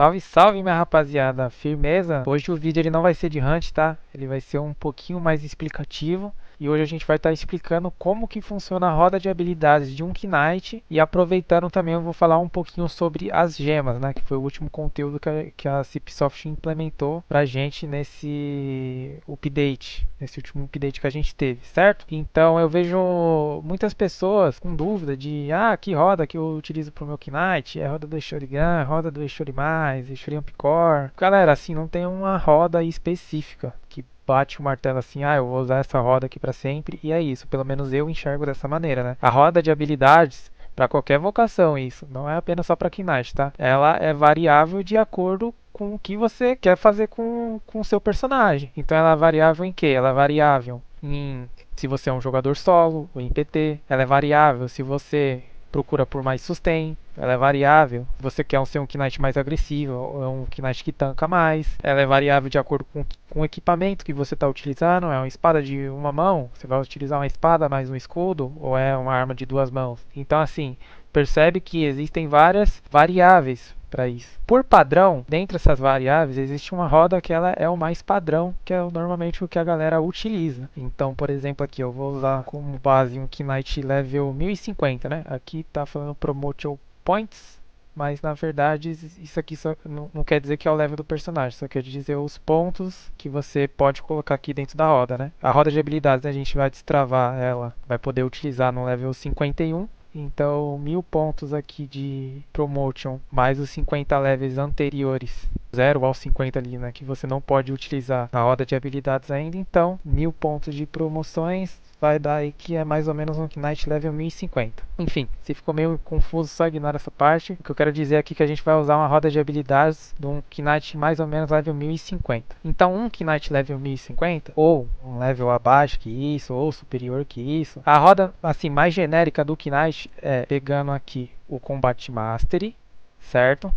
Salve, salve, minha rapaziada, firmeza? Hoje o vídeo ele não vai ser de hunt, tá? Ele vai ser um pouquinho mais explicativo. E hoje a gente vai estar explicando como que funciona a roda de habilidades de um Knight. E aproveitando também eu vou falar um pouquinho sobre as gemas, né? Que foi o último conteúdo que a Cipsoft implementou pra gente nesse update. Nesse último update que a gente teve, certo? Então eu vejo muitas pessoas com dúvida de que roda que eu utilizo pro meu Knight? É roda do Eshorigan, roda do Eshorimais, Eshorian Picor. Galera, assim, não tem uma roda específica que bate o martelo assim, eu vou usar essa roda aqui para sempre e é isso. Pelo menos eu enxergo dessa maneira, né? A roda de habilidades para qualquer vocação, isso não é apenas só para Knight, tá? Ela é variável de acordo com o que você quer fazer com o seu personagem. Então ela é variável em quê? Ela é variável em se você é um jogador solo, ou em PT. Ela é variável se você procura por mais sustain, ela é variável. Se você quer ser um Knight mais agressivo ou é um Knight que tanca mais, ela é variável de acordo com o equipamento que você está utilizando. É uma espada de uma mão, você vai utilizar uma espada mais um escudo ou é uma arma de duas mãos. Então assim, percebe que existem várias variáveis para isso. Por padrão, dentre essas variáveis, existe uma roda que ela é o mais padrão, que é normalmente o que a galera utiliza. Então, por exemplo, aqui eu vou usar como base um Knight level 1050, né? Aqui tá falando Promotion Points, mas na verdade isso aqui só não quer dizer que é o level do personagem, só quer dizer os pontos que você pode colocar aqui dentro da roda, né? A roda de habilidades, né, a gente vai destravar ela, vai poder utilizar no level 51. Então, 1000 pontos aqui de promotion, mais os 50 levels anteriores, 0 ao 50 ali, né, que você não pode utilizar na roda de habilidades ainda. Então, 1000 pontos de promoções vai dar aí que é mais ou menos um Knight level 1050. Enfim, se ficou meio confuso, só ignora essa parte. O que eu quero dizer aqui é que a gente vai usar uma roda de habilidades de um Knight mais ou menos level 1050. Então, um Knight level 1050, ou um level abaixo que isso, ou superior que isso, a roda assim mais genérica do Knight é pegando aqui o Combat Mastery, certo?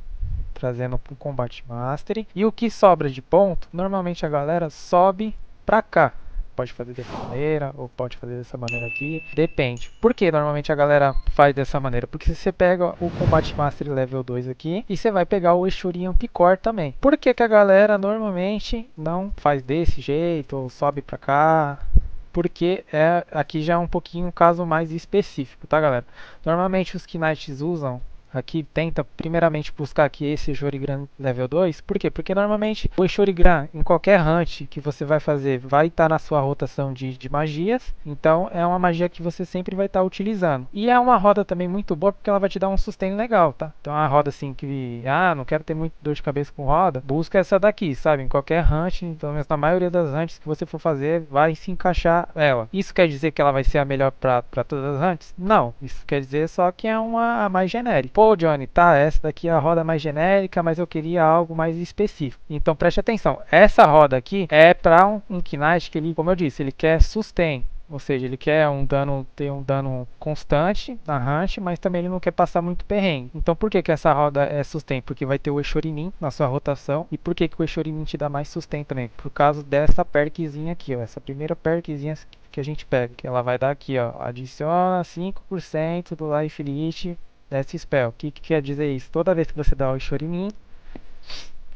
Trazendo para o Combat Mastery. E o que sobra de ponto, normalmente a galera sobe para cá. Pode fazer dessa maneira, ou pode fazer dessa maneira aqui, depende. Por que normalmente a galera faz dessa maneira? Porque você pega o Combat Mastery level 2 aqui, e você vai pegar o Eshorian Picor também. Por que que a galera normalmente não faz desse jeito, ou sobe pra cá? Porque aqui já é um pouquinho um caso mais específico, tá galera? Normalmente os Knights usam aqui, tenta primeiramente buscar aqui esse Eshorigan level 2. Por quê? Porque normalmente o Eshorigan em qualquer hunt que você vai fazer vai estar na sua rotação de magias. Então é uma magia que você sempre vai estar utilizando. E é uma roda também muito boa porque ela vai te dar um sustain legal, tá? Então é uma roda assim que, não quero ter muito dor de cabeça com roda. Busca essa daqui, sabe? Em qualquer hunt, pelo menos na maioria das hunts que você for fazer, vai se encaixar ela. Isso quer dizer que ela vai ser a melhor para todas as hunts? Não. Isso quer dizer só que é uma mais genérica. Pô, Johnny, tá, essa daqui é a roda mais genérica, mas eu queria algo mais específico. Então preste atenção, essa roda aqui é para um Knight que ele, como eu disse, ele quer sustain. Ou seja, ele quer ter um dano constante na hunt, mas também ele não quer passar muito perrengue. Então por que que essa roda é sustain? Porque vai ter o Eshorimin na sua rotação. E por que que o Eshorimin te dá mais sustain também? Por causa dessa perkzinha aqui, ó, essa primeira perkzinha que a gente pega, que ela vai dar aqui, ó, adiciona 5% do Life Elite desse spell. O que quer dizer isso? Toda vez que você dá o Eshorimin,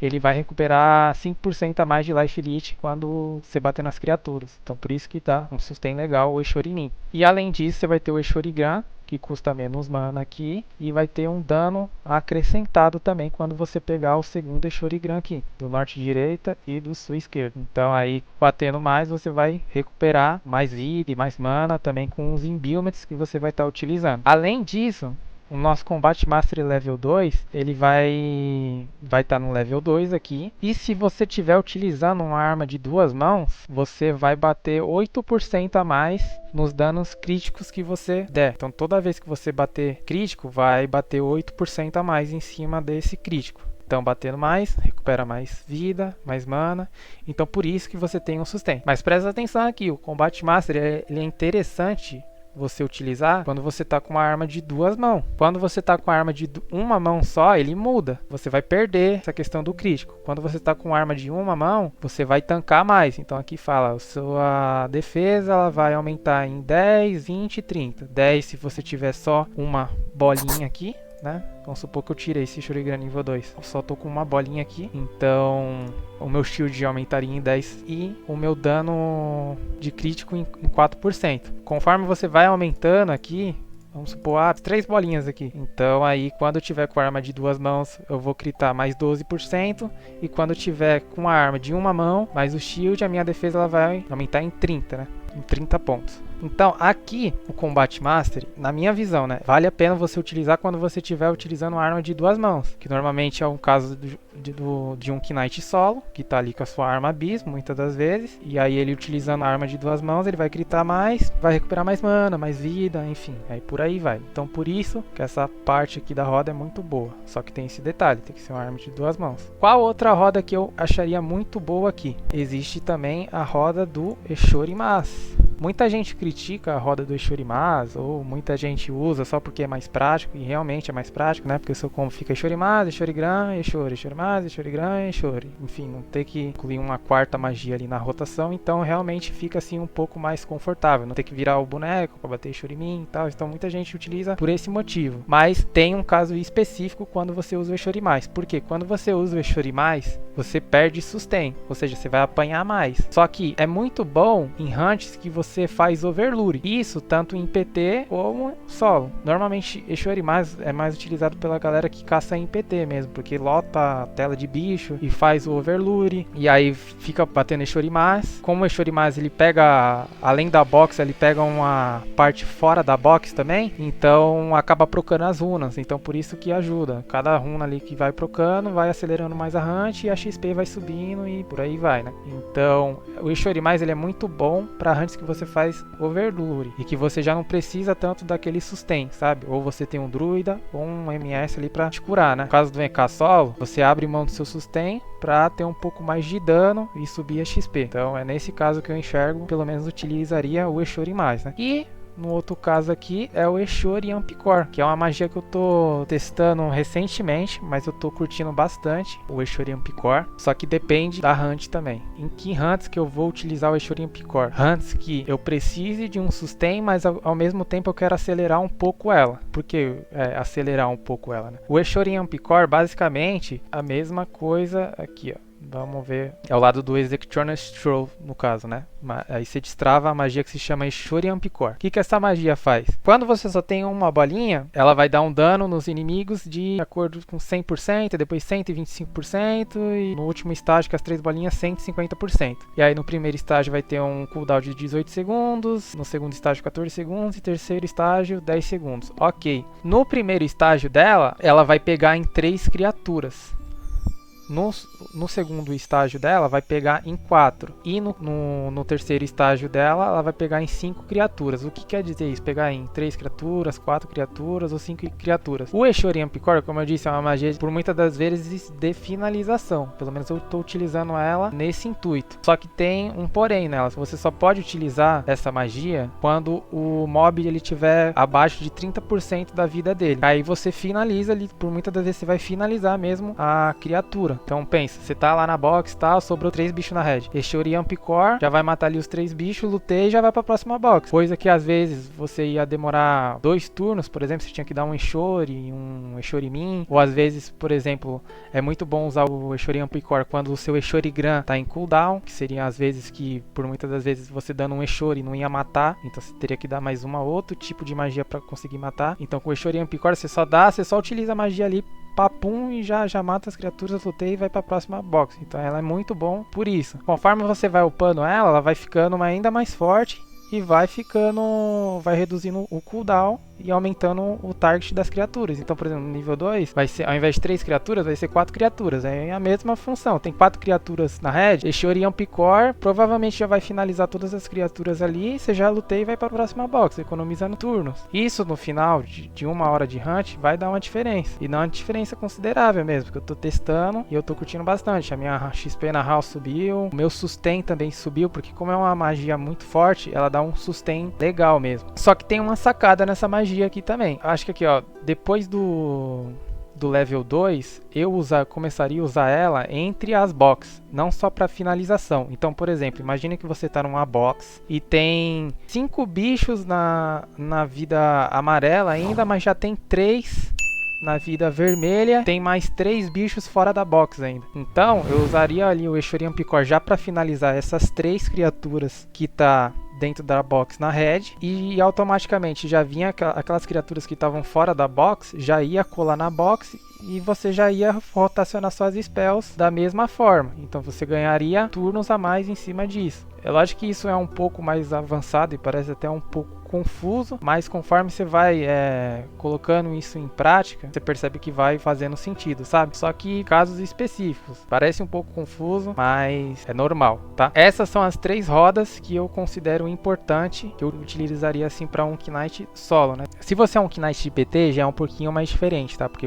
ele vai recuperar 5% a mais de Life Elite quando você bater nas criaturas. Então por isso que dá um sustain legal o Eshorimin. E além disso, você vai ter o Eshorigan, que custa menos mana aqui, e vai ter um dano acrescentado também quando você pegar o segundo Eshorigan aqui, do norte direita e do sul esquerdo. Então aí, batendo mais, você vai recuperar mais vida e mais mana também com os imbuements que você vai estar utilizando. Além disso, o nosso Combat Mastery level 2, ele vai estar no level 2 aqui. E se você estiver utilizando uma arma de duas mãos, você vai bater 8% a mais nos danos críticos que você der. Então toda vez que você bater crítico, vai bater 8% a mais em cima desse crítico. Então batendo mais, recupera mais vida, mais mana. Então por isso que você tem um sustain. Mas presta atenção aqui, o Combat Mastery ele é interessante você utilizar quando você está com uma arma de duas mãos. Quando você está com a arma de uma mão só, ele muda. Você vai perder essa questão do crítico. Quando você está com arma de uma mão, você vai tancar mais. Então aqui fala, a sua defesa ela vai aumentar em 10, 20 e 30. 10 se você tiver só uma bolinha aqui, né? Vamos supor que eu tirei esse Shurigan nível 2. Eu só tô com uma bolinha aqui. Então o meu shield aumentaria em 10 e o meu dano de crítico em 4%. Conforme você vai aumentando aqui, vamos supor, 3 bolinhas aqui. Então aí quando eu tiver com a arma de 2 mãos, eu vou critar mais 12%. E quando eu tiver com a arma de uma mão, mais o shield, a minha defesa ela vai aumentar em 30, né? Em 30 pontos. Então aqui o Combat Mastery, na minha visão, né, vale a pena você utilizar quando você estiver utilizando uma arma de 2 mãos, que normalmente é um caso de um Knight solo, que tá ali com a sua arma Abismo, muitas das vezes, e aí ele utilizando a arma de 2 mãos, ele vai gritar mais, vai recuperar mais mana, mais vida, enfim, aí por aí vai. Então por isso que essa parte aqui da roda é muito boa, só que tem esse detalhe, tem que ser uma arma de 2 mãos. Qual outra roda que eu acharia muito boa aqui? Existe também a roda do Eshorimas. Muita gente critica a roda do Eshorimas, ou muita gente usa só porque é mais prático, e realmente é mais prático, né? Porque o seu combo fica Eshorimas, Eshorigran, Eshori, Eshorimas, Eshorigran, Eshori. Enfim, não ter que incluir uma quarta magia ali na rotação, então realmente fica assim um pouco mais confortável. Não ter que virar o boneco para bater Eshorimin e tal, então muita gente utiliza por esse motivo. Mas tem um caso específico quando você usa o Eshorimais, porque quando você usa o Eshorimais, você perde sustain, ou seja, você vai apanhar mais. Só que é muito bom em hunts que você faz overlure. Isso tanto em PT como solo. Normalmente Eshorimas é mais utilizado pela galera que caça em PT mesmo, porque lota a tela de bicho e faz o overlure, e aí fica batendo Eshorimas. Como o Eshorimas ele pega, além da box, ele pega uma parte fora da box também, então acaba procando as runas, então por isso que ajuda. Cada runa ali que vai procando, vai acelerando mais a hunt e a XP vai subindo e por aí vai, né? Então o Eshorimas ele é muito bom para hunts que você faz overlure e que você já não precisa tanto daquele sustain, sabe? Ou você tem um druida ou um MS ali pra te curar, né? No caso do EK solo, você abre mão do seu sustain pra ter um pouco mais de dano e subir a XP. Então é nesse caso que eu enxergo, pelo menos utilizaria o Eshorimas, né? E no outro caso aqui é o Eshori Ampicor, que é uma magia que eu tô testando recentemente, mas eu tô curtindo bastante o Eshori Ampicor, só que depende da hunt também. Em que hunts que eu vou utilizar o Eshori Ampicor? Hunts que eu precise de um sustain, mas ao mesmo tempo eu quero acelerar um pouco ela. Por que acelerar um pouco ela, né? O Eshori Ampicor, basicamente, a mesma coisa aqui, ó. Vamos ver. É o lado do Executioner Stroll, no caso, né? Aí você destrava a magia que se chama Eshori Ampicor. O que essa magia faz? Quando você só tem uma bolinha, ela vai dar um dano nos inimigos de acordo com 100%, depois 125%, e no último estágio, com as 3 bolinhas, 150%. E aí no primeiro estágio vai ter um cooldown de 18 segundos, no segundo estágio 14 segundos e terceiro estágio 10 segundos. Ok. No primeiro estágio dela, ela vai pegar em 3 criaturas. No segundo estágio dela vai pegar em 4. E no terceiro estágio dela ela vai pegar em 5 criaturas. O que quer dizer isso? Pegar em 3 criaturas, 4 criaturas ou 5 criaturas. O Eshori Ampicor, como eu disse, é uma magia por muitas das vezes de finalização. Pelo menos eu estou utilizando ela nesse intuito. Só que tem um porém nela. Você só pode utilizar essa magia quando o mob ele tiver abaixo de 30% da vida dele. Aí você finaliza ali, por muitas das vezes você vai finalizar mesmo a criatura. Então pensa, você tá lá na box, tá, sobrou 3 bichos na red. Eshori Ampicor já vai matar ali os 3 bichos, lutei e já vai pra próxima box. Coisa que às vezes você ia demorar 2 turnos, por exemplo, você tinha que dar um Eshori, um Eshorimin. Ou às vezes, por exemplo, é muito bom usar o Eshori Ampicor quando o seu Eshorigran tá em cooldown, que seria às vezes que, por muitas das vezes, você dando um Eshori não ia matar, então você teria que dar mais outro tipo de magia pra conseguir matar. Então com o Eshori Ampicor você só utiliza a magia ali, papum, e já mata as criaturas, lutei e vai pra próxima box. Então ela é muito bom por isso. Conforme você vai upando ela vai ficando ainda mais forte e vai reduzindo o cooldown e aumentando o target das criaturas. Então, por exemplo, no nível 2, vai ser, ao invés de 3 criaturas, vai ser 4 criaturas. É a mesma função. Tem 4 criaturas na red, Eshori Ampicor provavelmente já vai finalizar todas as criaturas ali, você já lutei e vai para a próxima box, economizando turnos. Isso no final de 1 hora de hunt vai dar uma diferença. E dá uma diferença considerável mesmo, porque eu tô testando e eu tô curtindo bastante. A minha XP na house subiu, o meu sustain também subiu, porque como é uma magia muito forte, ela dá um sustain legal mesmo. Só que tem uma sacada nessa magia aqui também. Acho que aqui, ó, depois do level 2, eu começaria a usar ela entre as boxes, não só para finalização. Então, por exemplo, imagine que você tá numa box e tem 5 bichos na vida amarela ainda, mas já tem 3 na vida vermelha, tem mais 3 bichos fora da box ainda. Então, eu usaria ali o Eshorian Picor já para finalizar essas 3 criaturas que tá dentro da box na red, e automaticamente já vinha aquelas criaturas que estavam fora da box, já ia colar na box e você já ia rotacionar suas spells da mesma forma. Então você ganharia turnos a mais em cima disso. É lógico que isso é um pouco mais avançado e parece até um pouco confuso, mas conforme você vai colocando isso em prática, você percebe que vai fazendo sentido, sabe? Só que casos específicos. Parece um pouco confuso, mas é normal, tá? Essas são as 3 rodas que eu considero importante, que eu utilizaria assim para um Knight solo, né? Se você é um Knight de PT, já é um pouquinho mais diferente, tá? Porque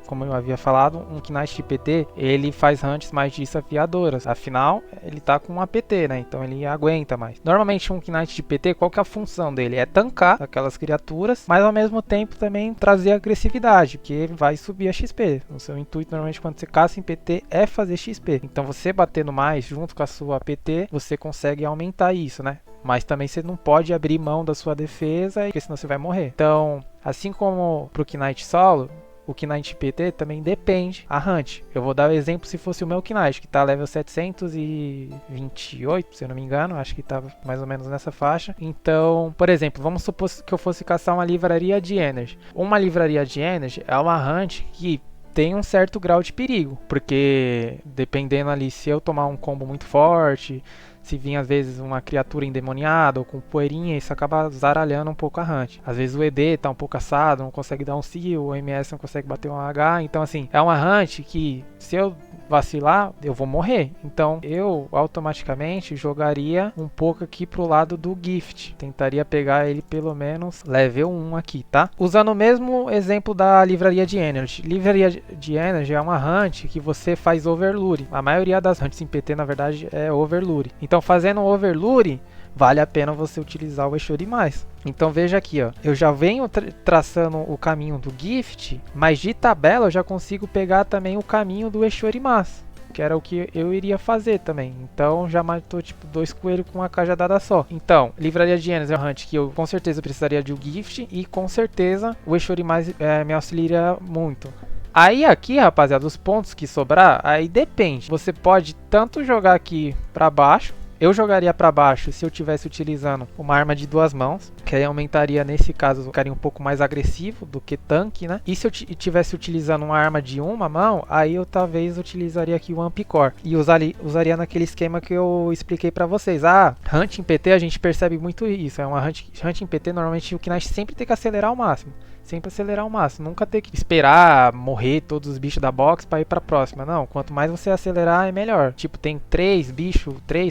como eu havia falado, um Knight de PT, ele faz hunts mais desafiadoras. Afinal, ele tá com um APT, né? Então ele aguenta mais. Normalmente um Knight de PT, qual que é a função dele? É tancar aquelas criaturas, mas ao mesmo tempo também trazer agressividade, porque vai subir a XP. O seu intuito normalmente quando você caça em PT é fazer XP. Então você batendo mais junto com a sua PT, você consegue aumentar isso, né? Mas também você não pode abrir mão da sua defesa, porque senão você vai morrer. Então, assim como pro Knight solo, o Knight PT também depende a hunt. Eu vou dar o exemplo se fosse o meu Knight, que tá level 728, se eu não me engano, acho que tava mais ou menos nessa faixa. Então, por exemplo, vamos supor que eu fosse caçar uma livraria de Energy. Uma livraria de Energy é uma hunt que tem um certo grau de perigo, porque dependendo ali, se eu tomar um combo muito forte, se vir às vezes uma criatura endemoniada ou com poeirinha, isso acaba zaralhando um pouco a hunt. Às vezes o ED tá um pouco assado, não consegue dar um seal, o MS não consegue bater um H, então assim, é uma hunt que se eu vacilar, eu vou morrer. Então eu automaticamente jogaria um pouco aqui pro lado do Gift. Tentaria pegar ele pelo menos level 1 aqui, tá? Usando o mesmo exemplo da livraria de Energy. Livraria de Energy é uma hunt que você faz overlure. A maioria das hunts em PT, na verdade, é overlure. Então fazendo overlure, vale a pena você utilizar o Eshori mais. Então veja aqui, ó, eu já venho traçando o caminho do Gift, mas de tabela eu já consigo pegar também o caminho do Eshori Mas, que era o que eu iria fazer também. Então já matou tipo 2 coelhos com uma cajadada só. Então, livraria de Enes é um hunt que eu com certeza precisaria de um Gift e com certeza o Eshori Mais me auxiliaria muito. Aí aqui, rapaziada, os pontos que sobrar, aí depende. Você pode tanto jogar aqui pra baixo. Eu jogaria para baixo se eu estivesse utilizando uma arma de 2 mãos, que aí aumentaria, nesse caso, ficaria um pouco mais agressivo do que tanque, né? E se eu estivesse utilizando uma arma de 1 mão, aí eu talvez utilizaria aqui o Ampicor. E usaria naquele esquema que eu expliquei para vocês. Ah, hunt em PT a gente percebe muito isso. É uma hunt em PT, normalmente o Knight sempre tem que acelerar ao máximo. Sempre acelerar ao máximo, nunca ter que esperar morrer todos os bichos da box para ir para a próxima. Não, quanto mais você acelerar é melhor. Tipo, tem 3,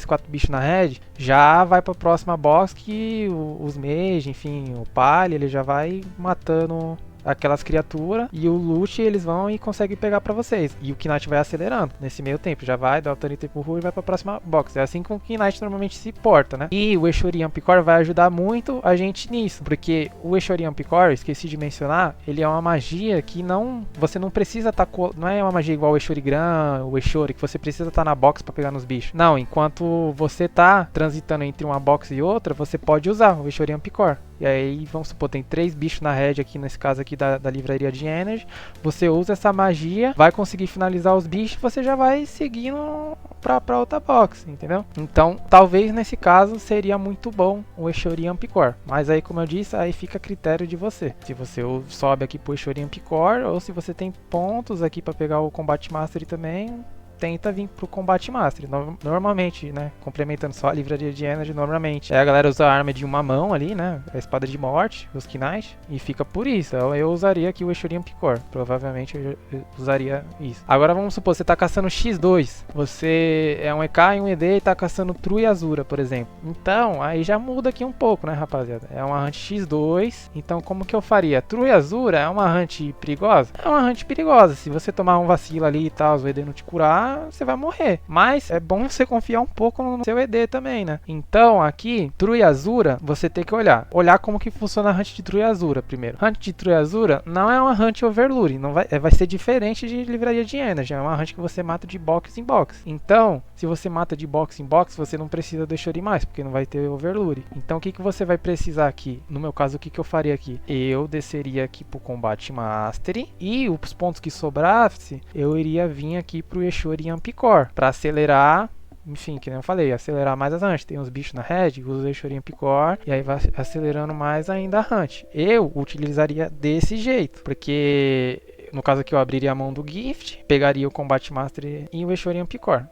4 bichos na red, já vai para a próxima box que os mage, enfim, o palha, ele já vai matando aquelas criaturas e o loot eles vão e conseguem pegar pra vocês. E o Knight vai acelerando nesse meio tempo. Já vai, dá o turn tempo e vai pra próxima box. É assim que o Knight normalmente se porta, né? E o Eshori Ampicor vai ajudar muito a gente nisso. Porque o Eshori Ampicor, esqueci de mencionar, ele é uma magia que você não precisa estar... não é uma magia igual o Eshori Gran, o Eshori, que você precisa estar na box pra pegar nos bichos. Não, enquanto você tá transitando entre uma box e outra, você pode usar o Eshori Ampicor. E aí, vamos supor, tem 3 bichos na red aqui, nesse caso aqui da livraria de Energy. Você usa essa magia, vai conseguir finalizar os bichos, você já vai seguindo pra outra box, entendeu? Então, talvez nesse caso seria muito bom o Eshori Ampicor. Mas aí, como eu disse, aí fica a critério de você. Se você sobe aqui pro Eshori Ampicor, ou se você tem pontos aqui pra pegar o Combat Mastery também, tenta vir pro Combat Mastery. Normalmente, né, complementando só a livraria de Energy, normalmente a galera usa a arma de 1 mão ali, né, a espada de morte, os Knight, e fica por isso. Eu usaria aqui o Eshori Ampicor, provavelmente eu usaria isso. Agora vamos supor, você tá caçando X2, você é um EK e um ED e tá caçando Tru e Azura, por exemplo. Então, aí já muda aqui um pouco, né, rapaziada? É uma hunt X2, então como que eu faria? Tru e Azura é uma hunt perigosa? É uma hunt perigosa. Se você tomar um vacilo ali e tal, o ED não te curar, você vai morrer. Mas é bom você confiar um pouco no seu ED também, né? Então aqui, True e Azura, você tem que olhar como que funciona a hunt de True e Azura primeiro. Hunt de True e Azura não é uma hunt overlure, não vai ser diferente de livraria de energy, é uma hunt que você mata de box em box. Então, se você mata de box em box, você não precisa do Eshori mais, porque não vai ter overlure. Então o que você vai precisar aqui? No meu caso, o que eu faria aqui? Eu desceria aqui pro Combat Mastery e os pontos que sobrasse, eu iria vir aqui pro Eshori Ampicor para acelerar. Enfim, que nem eu falei, acelerar mais as hunts. Tem uns bichos na red, usa o Eshori Ampicor e aí vai acelerando mais ainda a hunt. Eu utilizaria desse jeito, porque no caso aqui eu abriria a mão do Gift, pegaria o Combat Master e o Eshori Ampicor,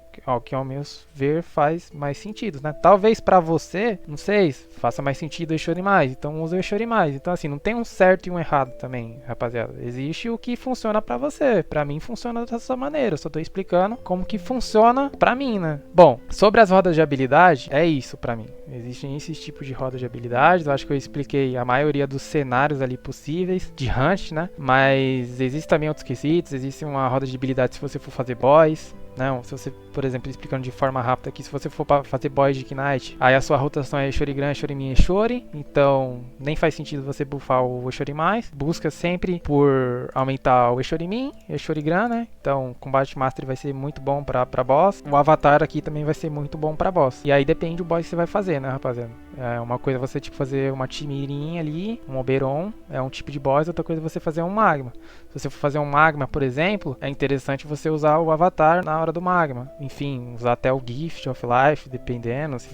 que ao meu ver faz mais sentido, né? Talvez pra você, não sei, faça mais sentido o Eshori mais, então usa o Eshori mais. Então assim, não tem um certo e um errado também, rapaziada. Existe o que funciona pra você. Pra mim funciona dessa maneira, eu só tô explicando como que funciona pra mim, né? Bom, sobre as rodas de habilidade, é isso pra mim. Existem esses tipos de rodas de habilidades, eu acho que eu expliquei a maioria dos cenários ali possíveis de hunt, né? Mas existem também outros quesitos, existe uma roda de habilidade se você for fazer boss. Não, se você, por exemplo, explicando de forma rápida aqui, se você for para fazer boys de Knight, aí a sua rotação é Eshori Gran, Eshori Min, Eshori, então nem faz sentido você buffar o Eshori mais, busca sempre por aumentar o Eshori Min, Eshori Gran, né? Então, o Combat Master vai ser muito bom para boss, o Avatar aqui também vai ser muito bom para boss. E aí depende do boss que você vai fazer, né, rapaziada? É uma coisa você tipo fazer uma Timirinha ali, um Oberon, é um tipo de boss, outra coisa é você fazer um Magma. Se você for fazer um Magma, por exemplo, é interessante você usar o Avatar na hora do Magma. Enfim, usar até o Gift of Life, dependendo, se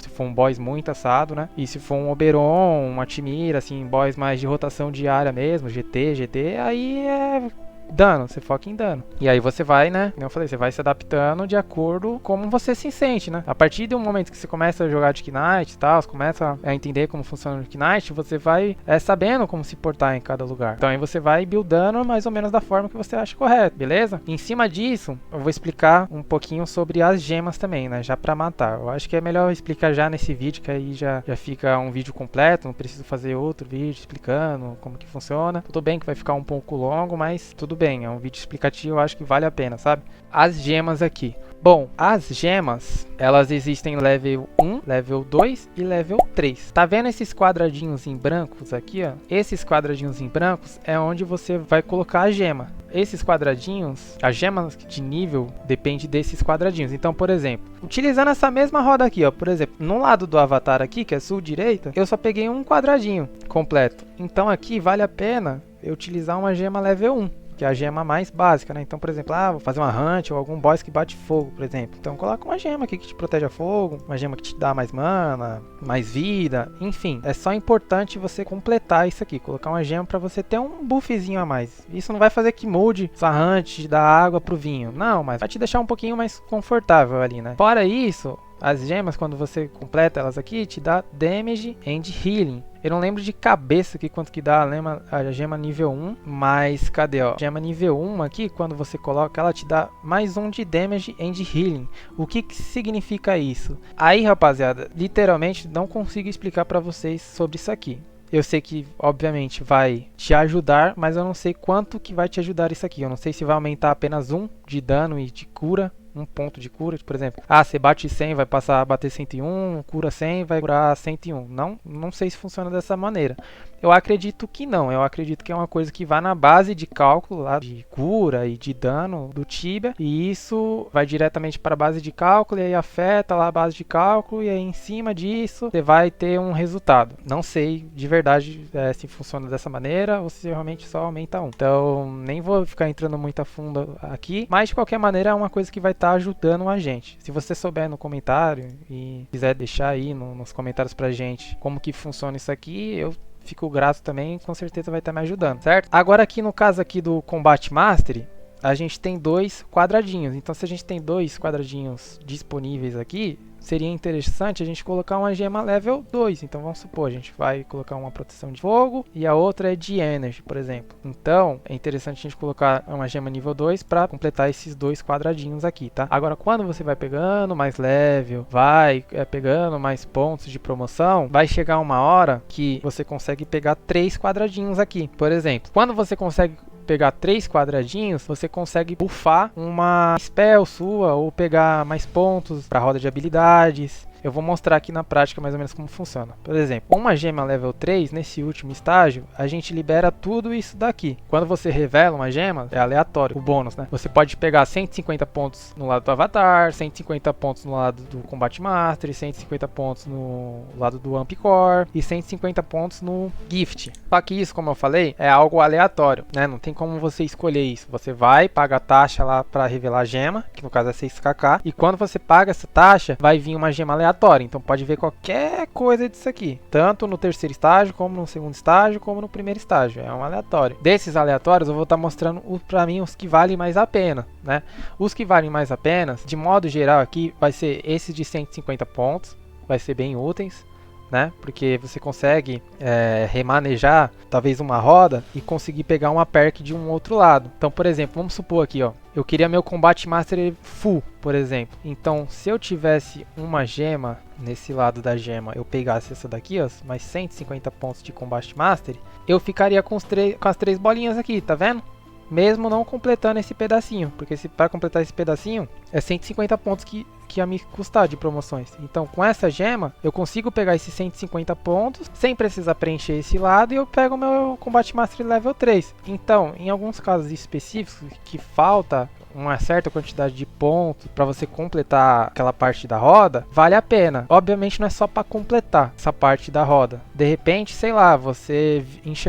for um boss muito assado, né? E se for um Oberon, uma Timira, assim, boss mais de rotação diária mesmo, GT, aí é dano, você foca em dano. E aí você vai, né, como eu falei, você vai se adaptando de acordo como você se sente, né? A partir do momento que você começa a jogar de Knight e tal, você começa a entender como funciona o Knight, você vai sabendo como se portar em cada lugar. Então aí você vai buildando mais ou menos da forma que você acha correto, beleza? Em cima disso, eu vou explicar um pouquinho sobre as gemas também, né, já pra matar. Eu acho que é melhor explicar já nesse vídeo, que aí já fica um vídeo completo, não preciso fazer outro vídeo explicando como que funciona. Tudo bem que vai ficar um pouco longo, mas tudo bem, é um vídeo explicativo, eu acho que vale a pena, sabe? As gemas aqui. Bom, as gemas, elas existem level 1, level 2 e level 3. Tá vendo esses quadradinhos em brancos aqui, ó? Esses quadradinhos em brancos é onde você vai colocar a gema. Esses quadradinhos, as gemas de nível depende desses quadradinhos. Então, por exemplo, utilizando essa mesma roda aqui, ó, por exemplo, no lado do avatar aqui, que é sul direita, eu só peguei um quadradinho completo. Então aqui vale a pena eu utilizar uma gema level 1. Que é a gema mais básica, né? Então, por exemplo, vou fazer uma hunt ou algum boss que bate fogo, por exemplo. Então, coloca uma gema aqui que te protege a fogo, uma gema que te dá mais mana, mais vida, enfim. É só importante você completar isso aqui, colocar uma gema pra você ter um buffzinho a mais. Isso não vai fazer que mude sua hunt da água pro vinho, não, mas vai te deixar um pouquinho mais confortável ali, né? Fora isso, as gemas, quando você completa elas aqui, te dá damage and healing. Eu não lembro de cabeça aqui quanto que dá a gema nível 1, mas cadê, ó? Gema nível 1 aqui, quando você coloca, ela te dá mais um de damage and healing. O que significa isso? Aí, rapaziada, literalmente não consigo explicar pra vocês sobre isso aqui. Eu sei que, obviamente, vai te ajudar, mas eu não sei quanto que vai te ajudar isso aqui. Eu não sei se vai aumentar apenas 1 de dano e de cura, um ponto de cura, por exemplo. Você bate 100, vai passar a bater 101, cura 100, vai curar 101. Não sei se funciona dessa maneira. Eu acredito que não. Eu acredito que é uma coisa que vai na base de cálculo lá, de cura e de dano do Tibia. E isso vai diretamente para a base de cálculo e aí afeta lá a base de cálculo. E aí em cima disso você vai ter um resultado. Não sei de verdade se funciona dessa maneira ou se realmente só aumenta 1. Então nem vou ficar entrando muito a fundo aqui. Mas de qualquer maneira é uma coisa que vai estar ajudando a gente. Se você souber no comentário e quiser deixar aí nos comentários pra gente como que funciona isso aqui, eu fico grato também, com certeza vai estar me ajudando, certo? Agora aqui no caso aqui do Combat Mastery, a gente tem 2 quadradinhos. Então se a gente tem 2 quadradinhos disponíveis aqui, seria interessante a gente colocar uma gema level 2. Então vamos supor, a gente vai colocar uma proteção de fogo e a outra é de energy, por exemplo. Então é interessante a gente colocar uma gema nível 2 para completar esses 2 quadradinhos aqui, tá? Agora quando você vai pegando mais level, vai pegando mais pontos de promoção, vai chegar uma hora que você consegue pegar 3 quadradinhos aqui. Por exemplo, quando você consegue pegar 3 quadradinhos, você consegue buffar uma spell sua ou pegar mais pontos para roda de habilidades. Eu vou mostrar aqui na prática mais ou menos como funciona. Por exemplo, uma gema level 3, nesse último estágio, a gente libera tudo isso daqui. Quando você revela uma gema, é aleatório, o bônus, né? Você pode pegar 150 pontos no lado do Avatar, 150 pontos no lado do Combat Master, 150 pontos no lado do Ampcore e 150 pontos no Gift. Só que isso, como eu falei, é algo aleatório, né? Não tem como você escolher isso. Você vai, paga a taxa lá para revelar a gema, que no caso é 6kk, e quando você paga essa taxa, vai vir uma gema aleatória. Então pode ver qualquer coisa disso aqui, tanto no terceiro estágio, como no segundo estágio, como no primeiro estágio. É um aleatório. Desses aleatórios eu vou estar mostrando para mim os que valem mais a pena, né? Os que valem mais a pena, de modo geral aqui, vai ser esses de 150 pontos, vai ser bem úteis, né? Porque você consegue remanejar talvez uma roda e conseguir pegar uma perk de um outro lado. Então, por exemplo, vamos supor aqui, ó, eu queria meu Combat Master full, por exemplo. Então, se eu tivesse uma gema nesse lado da gema, eu pegasse essa daqui, ó, mais 150 pontos de Combat Master, eu ficaria com as 3 bolinhas aqui, tá vendo? Mesmo não completando esse pedacinho, porque para completar esse pedacinho é 150 pontos que ia me custar de promoções. Então com essa gema eu consigo pegar esses 150 pontos sem precisar preencher esse lado e eu pego o meu Combat Master level 3. Então em alguns casos específicos que falta uma certa quantidade de pontos para você completar aquela parte da roda, vale a pena. Obviamente não é só para completar essa parte da roda. De repente, sei lá, você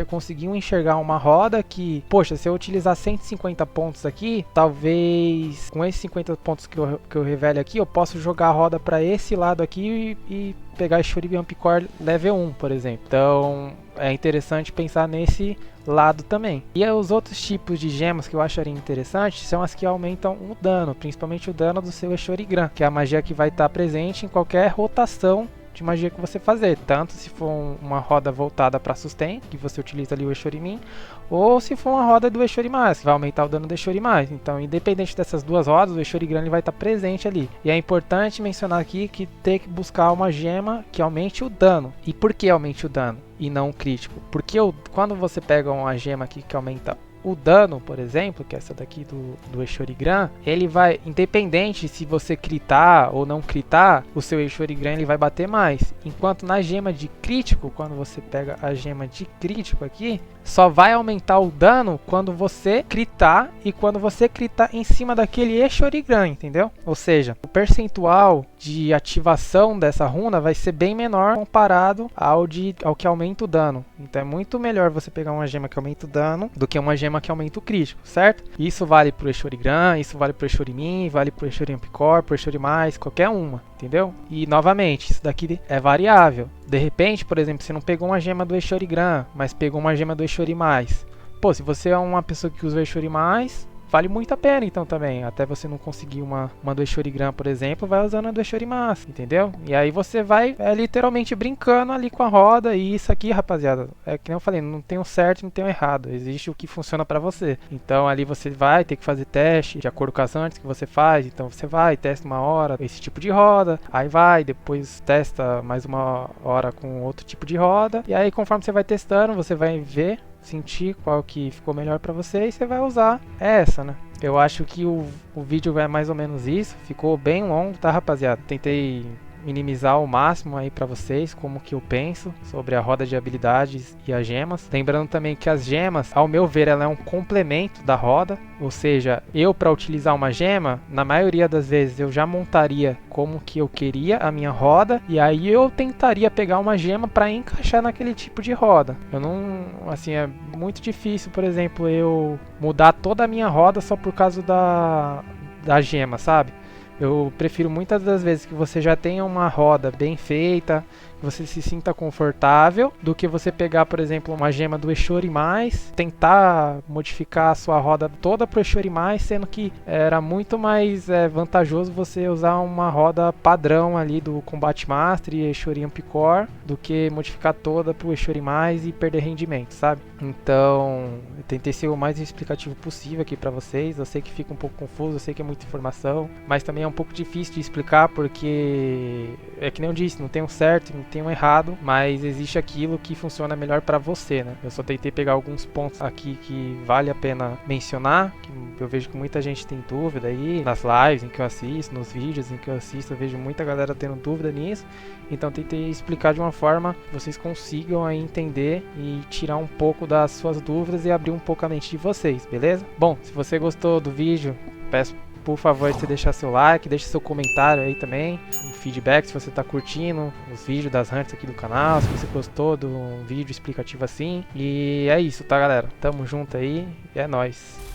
conseguiu enxergar uma roda que, poxa, se eu utilizar 150 pontos aqui, talvez com esses 50 pontos que eu revele aqui, eu posso jogar a roda para esse lado aqui e pegar a Shoryuken Ampcore level 1, por exemplo. Então é interessante pensar nesse lado também. E os outros tipos de gemas que eu acharia interessante são as que aumentam o dano, principalmente o dano do seu Eshorigram, que é a magia que vai estar presente em qualquer rotação de magia que você fazer, tanto se for uma roda voltada para sustain, que você utiliza ali o Eshorimin, ou se for uma roda do Eshorimas, que vai aumentar o dano do Eshorimas. Então, independente dessas duas rodas, o Eshorigram vai estar presente ali. E é importante mencionar aqui que tem que buscar uma gema que aumente o dano. E por que aumente o dano e não o crítico? Porque quando você pega uma gema aqui que aumenta o dano, por exemplo, que é essa daqui do Eshorigram, ele vai, independente se você critar ou não critar, o seu Eshorigram ele vai bater mais. Enquanto na gema de crítico, quando você pega a gema de crítico aqui, só vai aumentar o dano quando você critar e quando você critar em cima daquele Eshorigram, entendeu? Ou seja, o percentual de ativação dessa runa vai ser bem menor comparado ao que aumenta o dano. Então é muito melhor você pegar uma gema que aumenta o dano do que uma gema que aumenta o crítico, certo? Isso vale pro Eshorigram, isso vale pro Eshorimin, vale pro Eshorimin Ampcore, pro Eshorimais, qualquer uma, entendeu? E novamente, isso daqui é variável. De repente, por exemplo, você não pegou uma gema do Eshorigram, mas pegou uma gema do Eshorimais. Pô, se você é uma pessoa que usa o Eshorimais, vale muito a pena então também. Até você não conseguir uma do Eshorigram, por exemplo, vai usando a do Eshorimas, entendeu? E aí você vai literalmente brincando ali com a roda. E isso aqui, rapaziada, é que nem eu falei, não tem um certo e não tem um errado. Existe o que funciona pra você. Então ali você vai ter que fazer teste de acordo com as antes que você faz. Então você vai, testa uma hora esse tipo de roda, aí vai, depois testa mais uma hora com outro tipo de roda. E aí conforme você vai testando, você vai ver, sentir qual que ficou melhor pra você e você vai usar essa, né? Eu acho que o vídeo é mais ou menos isso. Ficou bem longo, tá, rapaziada? Tentei minimizar ao máximo aí pra vocês como que eu penso sobre a roda de habilidades e as gemas. Lembrando também que as gemas, ao meu ver, ela é um complemento da roda. Ou seja, eu para utilizar uma gema, na maioria das vezes eu já montaria como que eu queria a minha roda e aí eu tentaria pegar uma gema para encaixar naquele tipo de roda. Eu não, assim, é muito difícil, por exemplo, eu mudar toda a minha roda só por causa da gema, sabe? Eu prefiro muitas das vezes que você já tenha uma roda bem feita, que você se sinta confortável, do que você pegar, por exemplo, uma gema do Eshorimais, tentar modificar a sua roda toda para o Eshorimais, sendo que era muito mais vantajoso você usar uma roda padrão ali do Combat Master e Eshorimin Ampcore, do que modificar toda para o Eshorimais e perder rendimento, sabe? Então, eu tentei ser o mais explicativo possível aqui para vocês. Eu sei que fica um pouco confuso, eu sei que é muita informação, mas também é um pouco difícil de explicar porque, é que nem eu disse, não tem um certo, não tem um errado, mas existe aquilo que funciona melhor para você, né? Eu só tentei pegar alguns pontos aqui que vale a pena mencionar, que eu vejo que muita gente tem dúvida aí, nas lives em que eu assisto, nos vídeos em que eu assisto, eu vejo muita galera tendo dúvida nisso, então tentei explicar de uma forma que vocês consigam aí entender e tirar um pouco das suas dúvidas e abrir um pouco a mente de vocês, beleza? Bom, se você gostou do vídeo, peço por favor de deixar seu like, deixe seu comentário aí também, um feedback se você está curtindo os vídeos das hunts aqui do canal, se você gostou do vídeo explicativo assim. E é isso, tá galera? Tamo junto aí e é nóis!